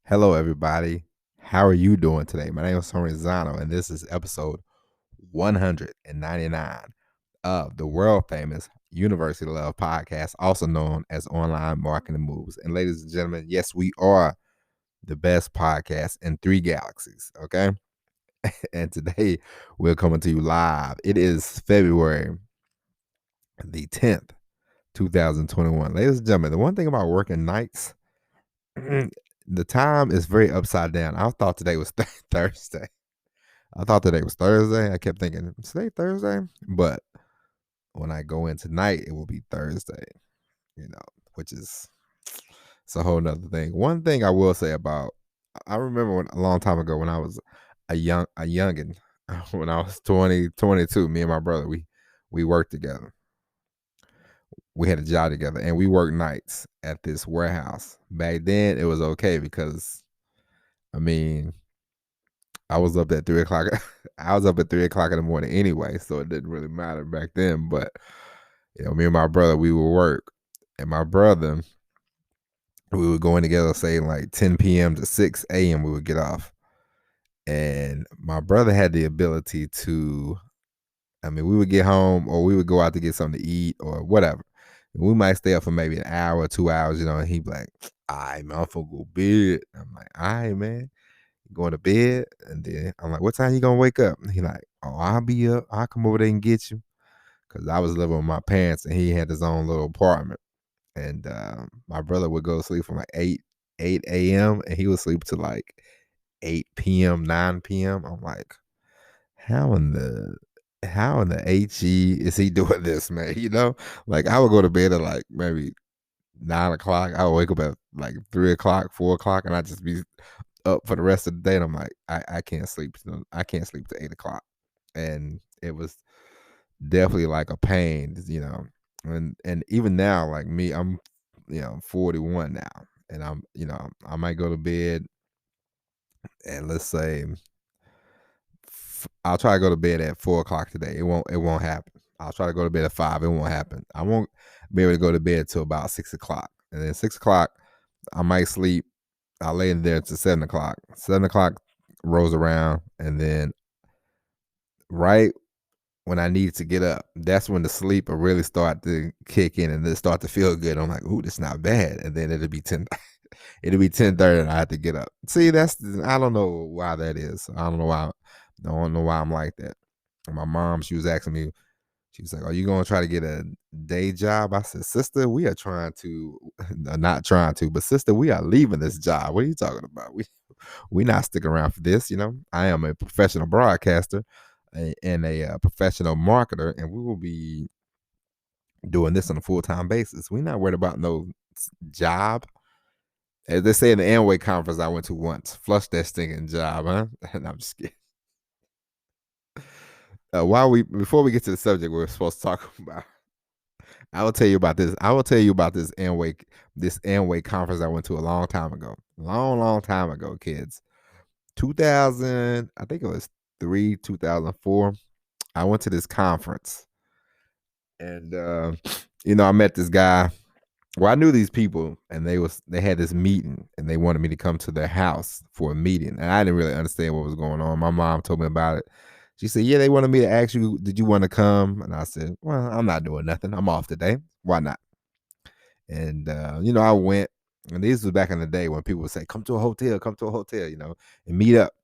Hello, everybody. How are you doing today? My name is Tony Zano, and this is episode 199 of the world famous University Love podcast, also known as Online Marketing Moves. And ladies and gentlemen, yes, we are the best podcast in three galaxies. Okay. And today we're coming to you live. It is February the 10th, 2021. Ladies and gentlemen, the one thing about working nights, the time is very upside down. I thought today was Thursday. I thought today was Thursday. I kept thinking, is today Thursday? But when I go in tonight, it will be Thursday, you know, which is it's a whole nother thing. One thing I will say about I remember a long time ago when I was a youngin, when I was 20, 22, me and my brother, we worked together. We had a job together and we worked nights at this warehouse. Back then it was okay because I mean I was up at 3 o'clock. I was up at 3 o'clock in the morning anyway, so it didn't really matter back then. But me and my brother, we would work, and my brother, we would go in together, say like 10 p.m. to 6 a.m. We would get off, and my brother had the ability to. I mean, we would get home, or we would go out to get something to eat, or whatever. We might stay up for maybe an hour or 2 hours, and he'd be like, "All right, man, I'm gonna go to bed." I'm like, "All right, man." Going to bed, and then I'm like, "What time you gonna wake up?" And he like, "Oh, I'll be up. I'll come over there and get you." Because I was living with my parents, and he had his own little apartment. And my brother would go to sleep from like 8 a.m. and he would sleep to like 8 p.m., 9 p.m. I'm like, how in the HE is he doing this, man? Like I would go to bed at like maybe 9 o'clock. I would wake up at like 3 o'clock, 4 o'clock, and I'd just be up for the rest of the day. And I'm like, I can't sleep. I can't sleep to 8 o'clock. And it was definitely like a pain. And even now, like me, I'm 41 now. And I might go to bed and let's say I'll try to go to bed at 4 o'clock today. It won't happen. I'll try to go to bed at 5. It won't happen. I won't be able to go to bed till about 6 o'clock. And then 6 o'clock, I might sleep. I'll lay in there to 7 o'clock. 7 o'clock rolls around, and then right when I need to get up, that's when the sleep will really start to kick in and then start to feel good. I'm like, ooh, this not bad. And then it'll be 10. It'll be 10:30, and I have to get up. See, I don't know why that is. I don't know why. I don't know why I'm like that. And my mom, she was asking me, she was like, "Are you gonna try to get a day job?" I said, "Sister, we are trying to, not trying to, but sister, we are leaving this job. What are you talking about? We not sticking around for this. I am a professional broadcaster and a professional marketer, and we will be doing this on a full-time basis. We're not worried about no job." As they say in the Amway conference I went to once, flush that stinking job, huh? And I'm just kidding. Before we get to the subject we're supposed to talk about, I will tell you about this. I will tell you about this Amway conference I went to a long time ago. Long time ago, kids. 2000, I think it was 2004. I went to this conference, and I met this guy. Well, I knew these people, and they had this meeting, and they wanted me to come to their house for a meeting, and I didn't really understand what was going on. My mom told me about it. She said, "Yeah, they wanted me to ask you, did you want to come?" And I said, "Well, I'm not doing nothing. I'm off today. Why not?" And I went, and this was back in the day when people would say, "Come to a hotel, come to a hotel," and meet up.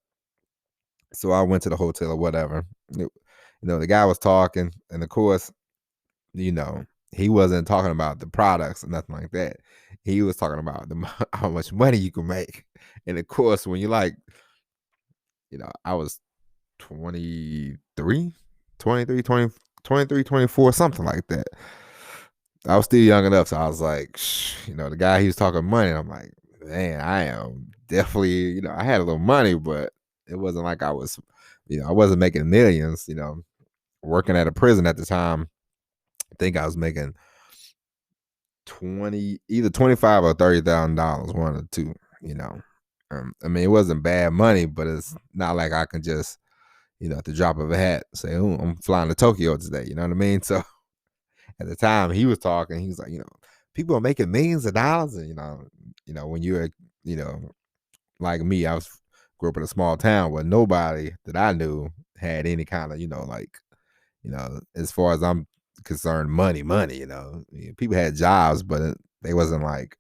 So I went to the hotel or whatever. The guy was talking, and of course, you know, he wasn't talking about the products or nothing like that. He was talking about how much money you can make. And of course, when you like, I was 23, 23, 20, 23, 24, something like that. I was still young enough. So I was like, the guy, he was talking money. And I'm like, man, I am definitely, I had a little money, but it wasn't like I was, I wasn't making millions, working at a prison at the time. I think I was making either 25 or $30,000, one of the two. I mean, it wasn't bad money, but it's not like I can just, at the drop of a hat, say, "Oh, I'm flying to Tokyo today." You know what I mean? So at the time he was talking, he was like, people are making millions of dollars, and when you're, you know, like me, grew up in a small town where nobody that I knew had any kind of, like, as far as I'm concerned, money. People had jobs, but they wasn't like,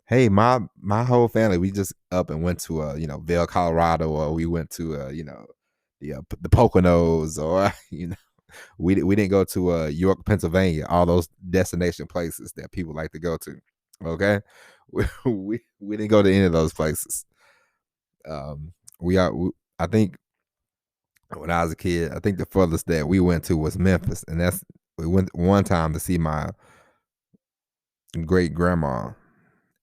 hey, my whole family, we just up and went to Vail, Colorado, or we went to the Poconos, or we didn't go to York, Pennsylvania, all those destination places that people like to go to. Okay, we didn't go to any of those places. I think when I was a kid, I think the furthest that we went to was Memphis, and we went one time to see my great grandma,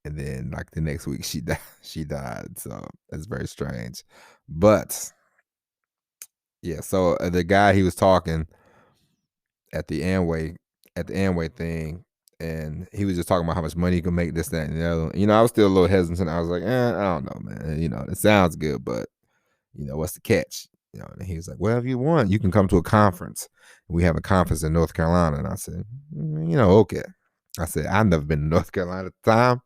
and then like the next week she died. She died, so that's very strange. But yeah, so the guy, he was talking at the Amway thing, and he was just talking about how much money he could make, this, that, and the other. I was still a little hesitant. I was like, I don't know, man. It sounds good, but what's the catch? And he was like, well, if you want, you can come to a conference. We have a conference in North Carolina. And I said, okay. I said, I've never been to North Carolina at the time.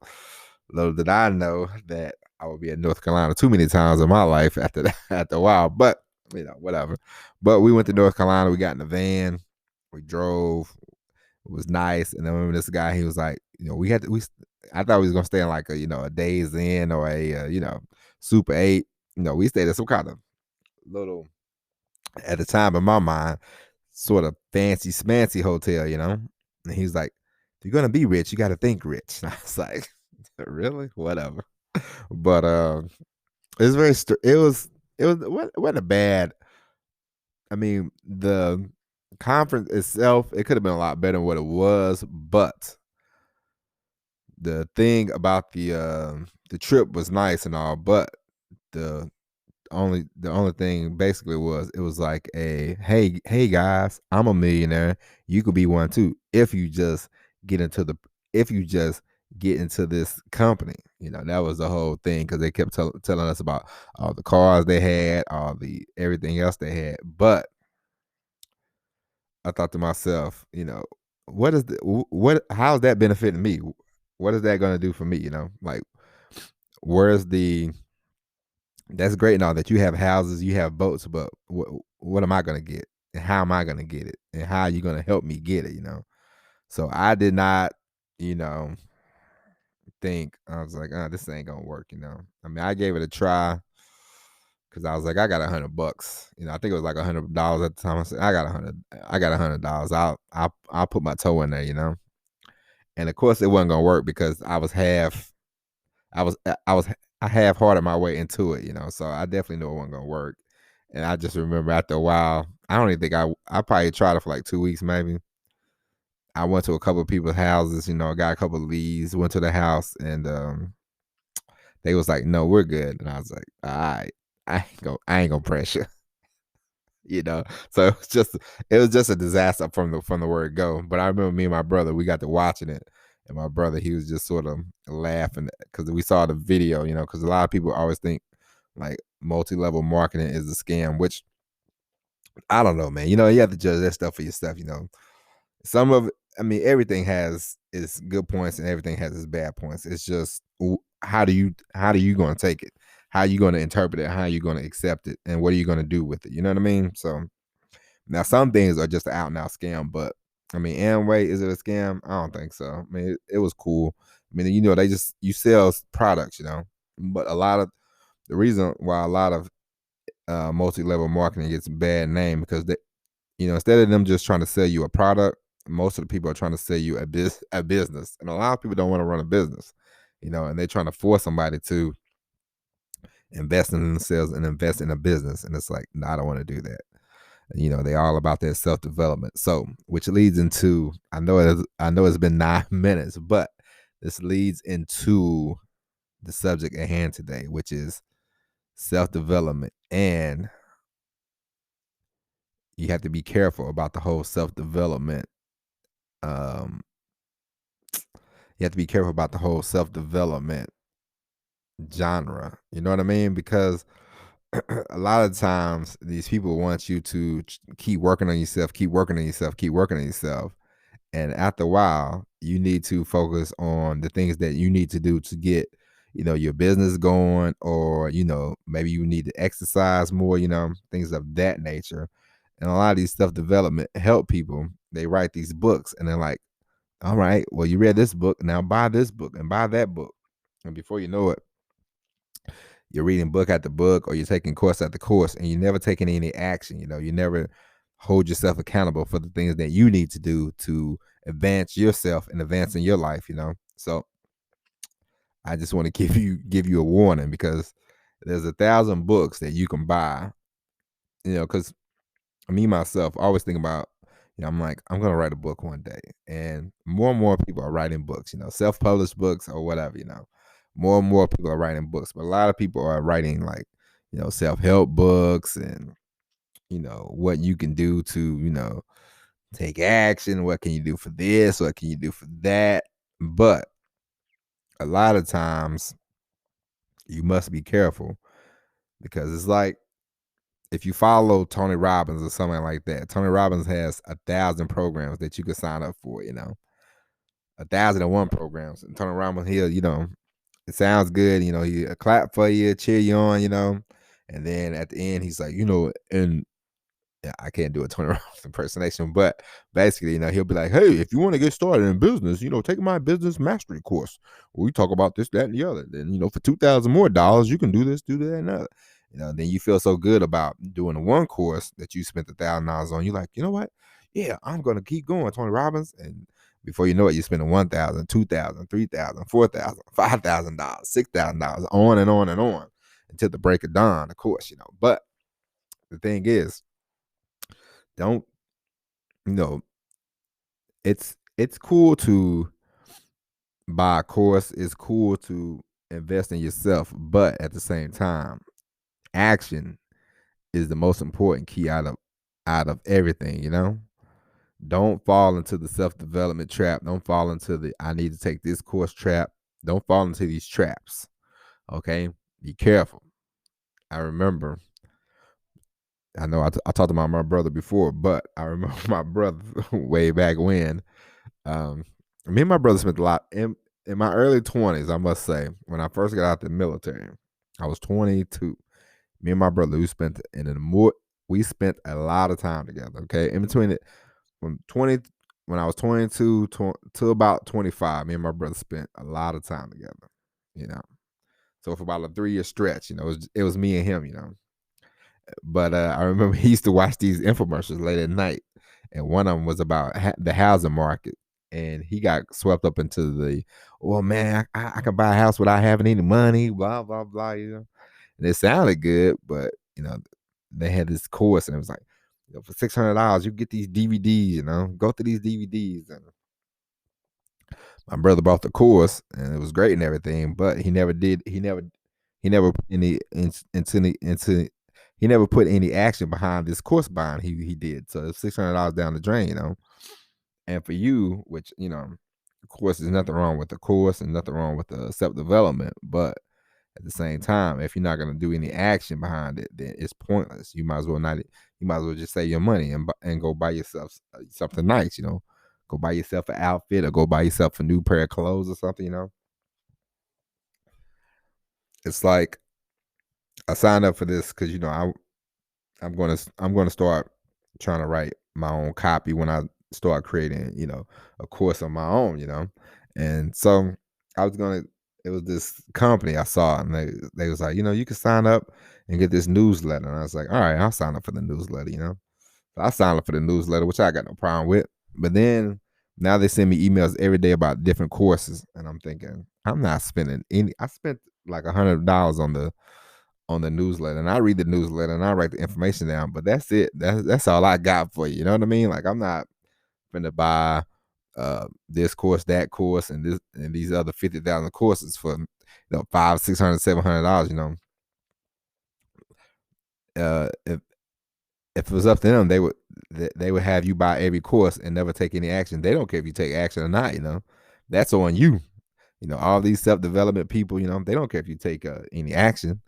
Little did I know that I would be in North Carolina too many times in my life after a while, but whatever. But we went to North Carolina. We got in the van. We drove. It was nice. And I remember this guy, he was like, I thought we was going to stay in like a Days Inn or a, Super 8. We stayed at some kind of little, at the time in my mind, sort of fancy smancy hotel, And he's like, if you're gonna be rich, you got to think rich. And I was like, really? Whatever. But it was wasn't a bad. I mean, the conference itself, it could have been a lot better than what it was, but the thing about the trip was nice and all, but the only thing basically was, it was like a, hey guys, I'm a millionaire, you could be one too if you just get into this company. That was the whole thing, because they kept telling us about all the cars they had, all the everything else they had. But I thought to myself, how's that benefiting me? What is that going to do for me? Like, where's the that's great and all that you have houses, you have boats, but what am I going to get? And how am I going to get it? And how are you going to help me get it? So I did not, think, I was like, this ain't going to work. I mean, I gave it a try, because I was like, I got $100. I think it was like $100 at the time. I said, I got $100. I'll put my toe in there, And of course it wasn't going to work, because I half-hearted my way into it, so I definitely knew it wasn't going to work. And I just remember after a while, I don't even think I probably tried it for like 2 weeks, maybe. I went to a couple of people's houses, got a couple of leads, went to the house, and they was like, no, we're good. And I was like, all right, I ain't gonna pressure. So it was just a disaster from the word go. But I remember me and my brother, we got to watching it, and my brother, he was just sort of laughing, because we saw the video, because a lot of people always think like multi-level marketing is a scam, which I don't know, man. You have to judge that stuff for yourself. Some of it, I mean, everything has its good points and everything has its bad points. It's just, how do you going to take it? How are you going to interpret it? How are you going to accept it? And what are you going to do with it? You know what I mean? So now some things are just an out and out scam, but I mean, Amway, is it a scam? I don't think so. I mean, it was cool. I mean, you sell products, but the reason why a lot of multi-level marketing gets a bad name, because instead of them just trying to sell you a product, most of the people are trying to sell you a business. And a lot of people don't want to run a business, and they're trying to force somebody to invest in themselves and invest in a business. And it's like, no, I don't want to do that. They're all about their self-development. So, which leads into, I know it's been 9 minutes, but this leads into the subject at hand today, which is self-development. And you have to be careful about the whole self-development. You have to be careful about the whole self-development genre. You know what I mean? Because a lot of times these people want you to keep working on yourself, keep working on yourself, keep working on yourself. And after a while, you need to focus on the things that you need to do to get, your business going, or maybe you need to exercise more, things of that nature. And a lot of these self development help people. They write these books, and they're like, all right, well, you read this book, now buy this book and buy that book. And before you know it, you're reading book after book, or you're taking course after course, and you're never taking any action. You never hold yourself accountable for the things that you need to do to advance yourself and advance in your life. So I just want to give you a warning, because there's 1,000 books that you can buy, because me myself, I always think about, I'm like, I'm gonna write a book one day. And more people are writing books, self-published books or whatever. More and more people are writing books, but a lot of people are writing, like, self-help books, and what you can do to, take action. What can you do for this? What can you do for that? But a lot of times you must be careful, because it's like, if you follow Tony Robbins or something like that, Tony Robbins has 1,000 programs that you can sign up for, 1,001 programs. And Tony Robbins, it sounds good, he clap for you, cheer you on, and then at the end, he's like, and yeah, I can't do a Tony Robbins impersonation, but basically, he'll be like, hey, if you want to get started in business, take my business mastery course, where we talk about this, that, and the other. Then, for $2,000 more, you can do this, do that, and that. Then you feel so good about doing the one course that you spent $1,000 on. You're like, you know what? Yeah, I'm going to keep going, Tony Robbins. And before you know it, you're spending $1,000, $2,000, $3,000, $4,000, $5,000, $6,000, on and on and on until the break of dawn, of course, But the thing is, don't, you know, it's cool to buy a course. It's cool to invest in yourself, but at the same time, action is the most important key out of everything. Don't fall into the self-development trap. Don't fall into the I need to take this course trap. Don't fall into these traps. Okay? Be careful. I remember, I know I talked about my brother before, but I remember my brother way back when. Me and my brother spent a lot in my early 20s, I must say. When I first got out the military, I was 22. Me and my brother, we spent a lot of time together. Okay, in between it, from 20 when I was 22 to about 25, me and my brother spent a lot of time together. You know, so for about a 3-year stretch, it was me and him. But I remember he used to watch these infomercials late at night, and one of them was about the housing market, and he got swept up into the, oh man, I can buy a house without having any money, blah blah blah. And it sounded good, but they had this course, and it was like, for $600 you get these DVDs, go through these DVDs. And my brother bought the course, and it was great and everything, but he never put any into he never put any action behind this course buying he did. So it's $600 down the drain. And for you, which of course, there's nothing wrong with the course and nothing wrong with the self development, but at the same time, if you're not going to do any action behind it, then it's pointless. You might as well not. You might as well just save your money and go buy yourself something nice. Go buy yourself an outfit, or go buy yourself a new pair of clothes or something. It's like, I signed up for this because I'm gonna start trying to write my own copy when I start creating a course on my own. And so I was gonna. It was this company I saw, and they was like, you can sign up and get this newsletter. And I was like, all right, I'll sign up for the newsletter. So I signed up for the newsletter, which I got no problem with. But then now they send me emails every day about different courses, and I'm thinking, I'm not spending any. I spent like $100 on the newsletter, and I read the newsletter and I write the information down, but that's it. That's all I got for you. You know what I mean? Like, I'm not gonna buy this course, that course, and this and these other 50,000 courses for $500, $600, $700. If it was up to them, they would have you buy every course and never take any action. They don't care if you take action or not. That's on you. All these self-development people, they don't care if you take any action.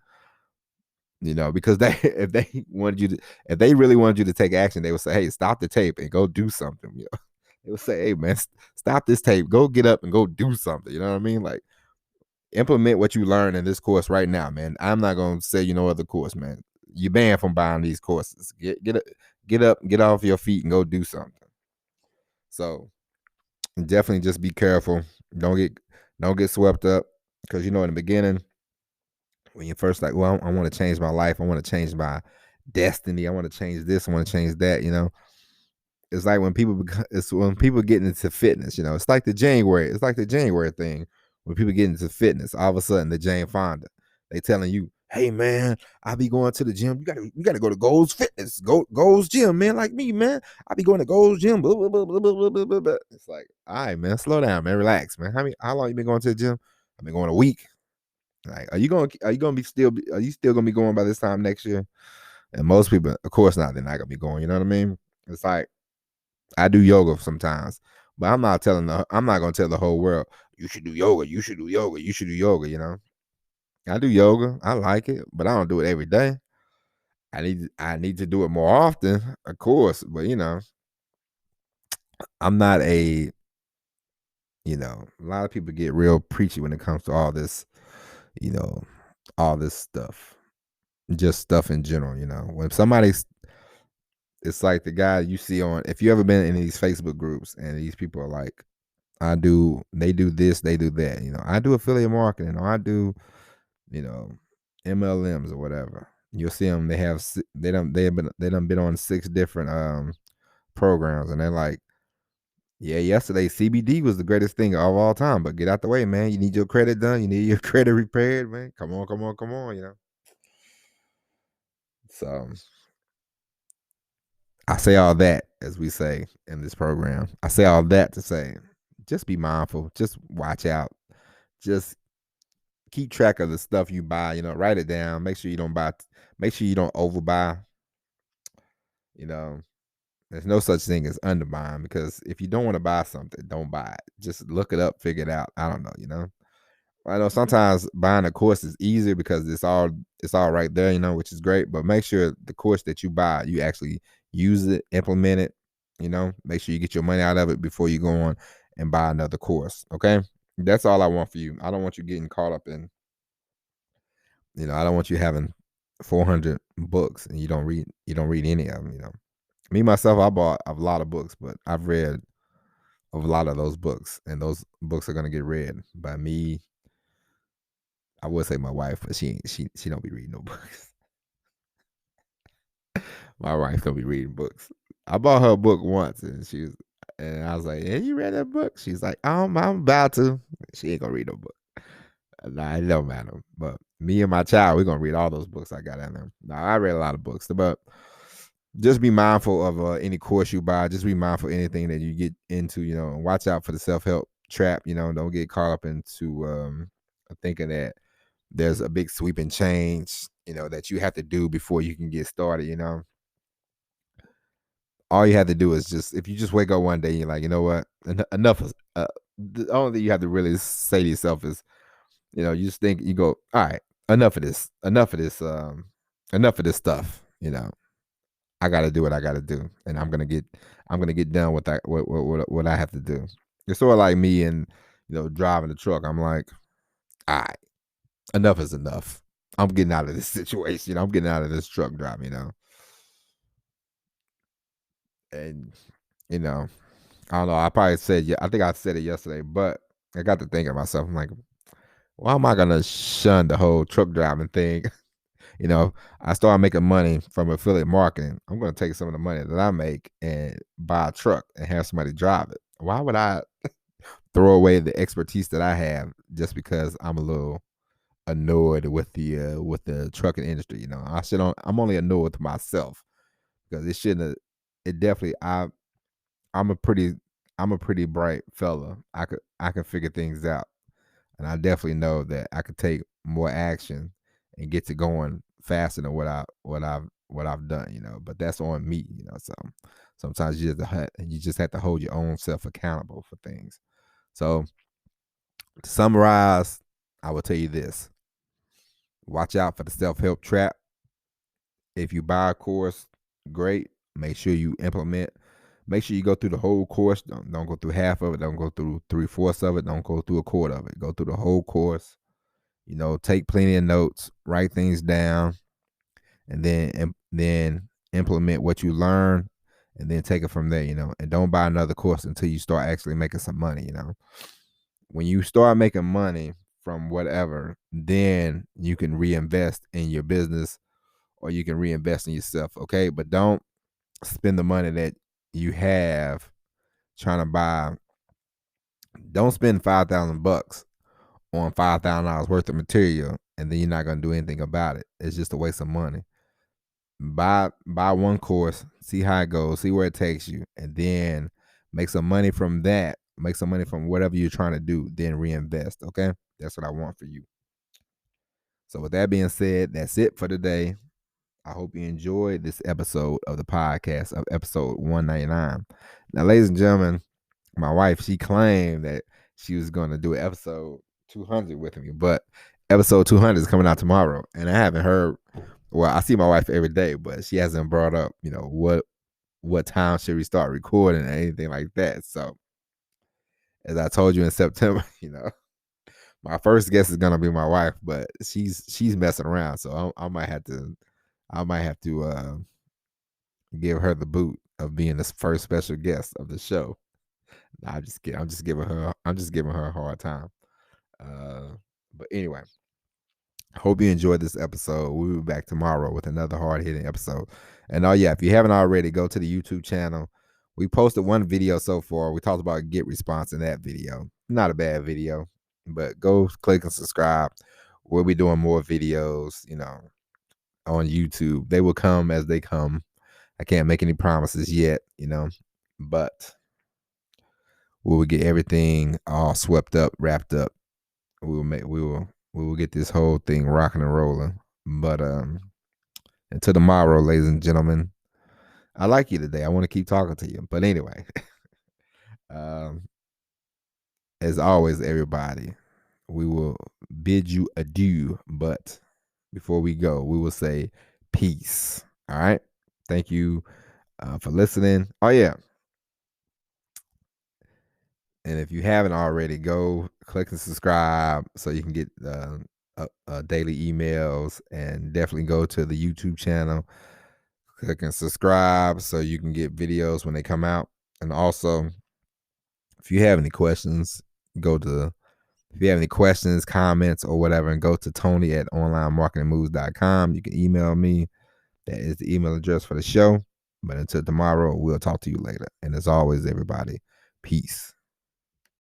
Because if they really wanted you to take action, they would say, hey, stop the tape and go do something. They would say, hey man, stop this tape, go get up and go do something. You know what I mean? Like, Implement what you learn in this course right now, man. I'm not gonna say you know other course, man. You banned from buying these courses. Get up, get off your feet, and go do something. So definitely just be careful. Don't get swept up because you know in the beginning when you first like, well, I want to change my life. I want to change my destiny. I want to change this. I want to change that. You know, it's like it's when people get into fitness. You know, it's like the January. It's like the January thing when people get into fitness. All of a sudden, the Jane Fonda, they telling you, "Hey man, I be going to the gym. You gotta go to Gold's Fitness, Gold's Gym, man. Like me, man. I be going to Gold's Gym." Blah, blah, blah, blah, blah, blah, blah, blah. It's like, all right, man, slow down, man, relax, man. How long you been going to the gym? I've been going a week. Like, are you still gonna be going by this time next year? And most people, of course not, they're not gonna be going. You know what I mean? It's like I do yoga sometimes, but I'm not gonna tell the whole world you should do yoga, you should do yoga, you should do yoga. You know, I do yoga, I like it, but I don't do it every day. I need to do it more often, of course, but you know, I'm not a a lot of people get real preachy when it comes to all this, you know, all this stuff, just stuff in general. You know, when somebody's it's like the guy you see on if you ever been in these Facebook groups and these people are like, they do this, they do that. You know, I do affiliate marketing or I do, you know, MLMs or whatever. You'll see them. They done been on 6 different programs, and they're like, yeah, yesterday CBD was the greatest thing of all time. But get out the way, man. You need your credit done. You need your credit repaired, man. Come on, come on, come on. You know. So I say all that, as we say in this program. I say all that to say, just be mindful. Just watch out. Just keep track of the stuff you buy. You know, write it down. Make sure you don't buy. Make sure you don't overbuy. You know, there's no such thing as underbuying because if you don't want to buy something, don't buy it. Just look it up, figure it out. I don't know. You know, I know sometimes buying a course is easier because it's all right there. You know, which is great. But make sure the course that you buy, you actually use it, implement it. You know, make sure you get your money out of it before you go on and buy another course. Okay, that's all I want for you. I don't want you getting caught up in. I don't want you having 400 books and you don't read any of them. You know, me myself, I bought a lot of books, but I've read a lot of those books, and those books are gonna get read by me. I would say my wife, but she don't be reading no books. My wife don't be reading books. I bought her a book once, and I was like, "Hey, you read that book?" She's like, I'm about to." She ain't gonna read no book. Nah, it don't matter. But me and my child, we're gonna read all those books I got in there. Now, I read a lot of books, but just be mindful of any course you buy. Just be mindful of anything that you get into. And watch out for the self-help trap. Don't get caught up into thinking that there's a big sweeping change. That you have to do before you can get started. All you have to do is if you just wake up one day, you're like, you know what, enough is. The only thing you have to really say to yourself is, you just think you go, all right, enough of this, enough of this stuff. I got to do what I got to do, and I'm gonna get done with that. What I have to do. It's sort of like me and driving the truck. I'm like, all right, enough is enough. I'm getting out of this situation. I'm getting out of this truck driving. And I don't know. I think I said it yesterday, but I got to thinking to myself. I'm like, why am I gonna shun the whole truck driving thing? I started making money from affiliate marketing. I'm going to take some of the money that I make and buy a truck and have somebody drive it. Why would I throw away the expertise that I have just because I'm a little annoyed with the trucking industry? I'm only annoyed with myself because it shouldn't have, it definitely I'm a pretty I'm a pretty bright fella. I can figure things out. And I definitely know that I could take more action and get to going faster than what I've done, But that's on me. So sometimes you just have to hold your own self accountable for things. So to summarize, I will tell you this: watch out for the self help trap. If you buy a course, great. Make sure you implement. Make sure you go through the whole course. Don't go through half of it. Don't go through 3/4 of it. Don't go through a quarter of it. Go through the whole course. Take plenty of notes, write things down, and then implement what you learn, and then take it from there. And don't buy another course until you start actually making some money. When you start making money from whatever, then you can reinvest in your business or you can reinvest in yourself. Okay, but don't spend the money that you have trying to buy. Don't spend $5,000 on $5,000 worth of material, and then you're not gonna do anything about it. It's just a waste of money. Buy one course, see how it goes, see where it takes you, and then make some money from that. Make some money from whatever you're trying to do, then reinvest. Okay, that's what I want for you. So with that being said, that's it for today. I hope you enjoyed this episode of the podcast of episode 199. Now, ladies and gentlemen, my wife, she claimed that she was going to do episode 200 with me, but episode 200 is coming out tomorrow, and I haven't heard. Well, I see my wife every day, but she hasn't brought up, what time should we start recording or anything like that. So, as I told you in September, my first guest is gonna be my wife, but she's messing around, so I might have to give her the boot of being the first special guest of the show. Nah, I'm just kidding. I'm just giving her a hard time. But anyway, hope you enjoyed this episode. We'll be back tomorrow with another hard-hitting episode. And yeah, if you haven't already, go to the YouTube channel. We posted one video so far. We talked about get response in that video. Not a bad video, but go click and subscribe. We'll be doing more videos, on YouTube. They will come as they come. I can't make any promises yet, but we will get everything all swept up, wrapped up. We will get this whole thing rocking and rolling. But until tomorrow, ladies and gentlemen, I like you today. I want to keep talking to you. But anyway, as always, everybody, we will bid you adieu. But before we go, we will say peace. All right. Thank you for listening. Oh, yeah. And if you haven't already, go click and subscribe so you can get daily emails, and definitely go to the YouTube channel, click and subscribe so you can get videos when they come out. And also, if you have any questions, if you have any questions, comments, or whatever, and go to Tony@onlinemarketingmoves.com. You can email me. That is the email address for the show. But until tomorrow, we'll talk to you later. And as always, everybody, peace.